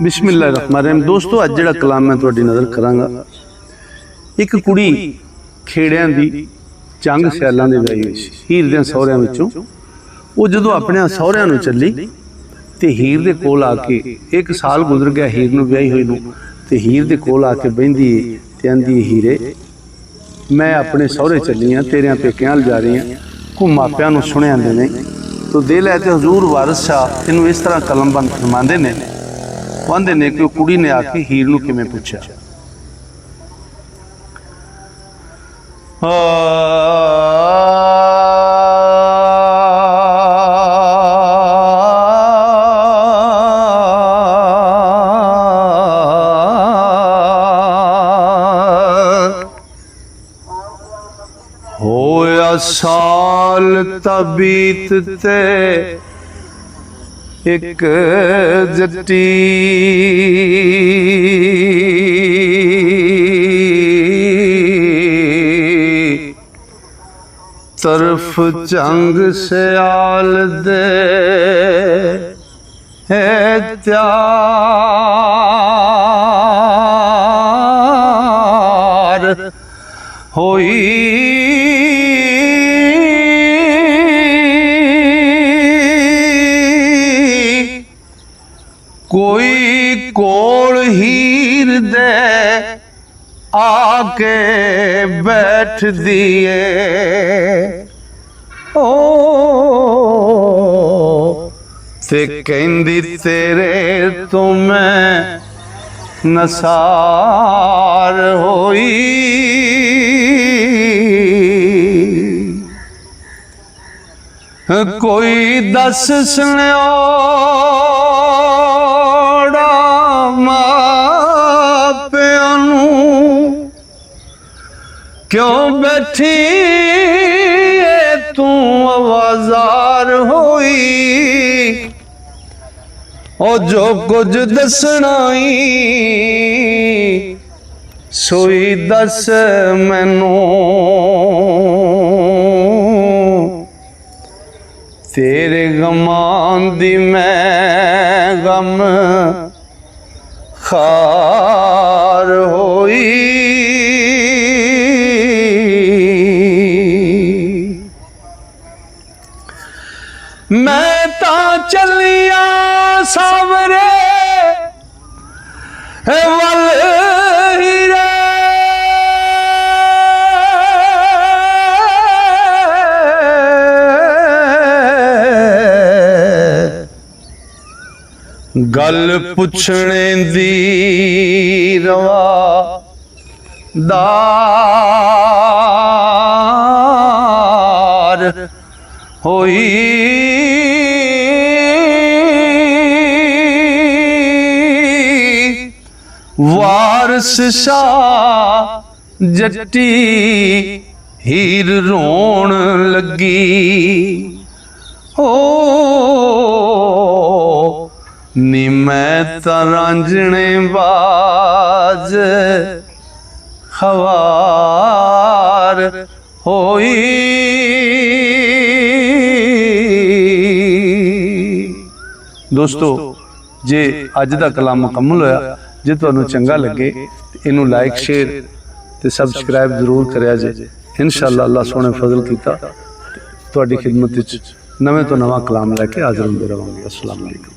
बिस्मिल्लाहिर्रहमानिर्रहीम। दोस्तों अज जिहड़ा कलाम मैं तुहाडी नज़र करांगा, एक कुड़ी खेड़ियां दी जंग सियालां दे विआही होई सी हीर दे सहुरियां विचों। वो जदों अपने सहुरियां नूं चली ते हीर दे कोल आके एक साल गुजर गया हीर नूं विआही होई नूं, ते हीर दे कोल आके बहिंदी ते आंदी, हीरे मैं अपने सहुरे चली हाँ, तेरियां पेकियां जा रही हाँ, को मापियां नूं सुने आंदे ने तो दिल है। तो हजूर वारिस शाह इनू इस तरह कलमबंद फरमाते ने, कहते ने कि कुड़ी ने आके हीर नूं किवें पुछया। होया साल तबीत ते एक जट्टी, तरफ जंग सियाल दे है त्यार होई। कोई कोल हीर दे आके बैठ दिए, ओ ते कहंदी तेरे तो मैं नसार होई। कोई दस सुनियो मापियां नूं क्यों बैठी तू आवाज़ार होई। ओ जो कुछ दसनाई सोई दस मैनू, तेरे गमां दी मैं गम खार होई। मैं तां चलिया सावरे वल हीरे, गल पुछने दी रवादार होई। वारिस शाह जट्टी हीर रोण लगी, ओ नी मैं तरांजने बाज खवार होई। दोस्तों जे अज दा कलाम मुकम्मल होया, जे तुहानू चंगा लगे इनू लाइक शेयर ते सबसक्राइब जरूर करिया जे। इंशाअल्लाह अल्लाह सोहने फजल कीता तुहाडी खिदमत विच नवें तो नवां कलाम लैके हाज़र होंदे रहांगे। अस्सलाम वालेकुम।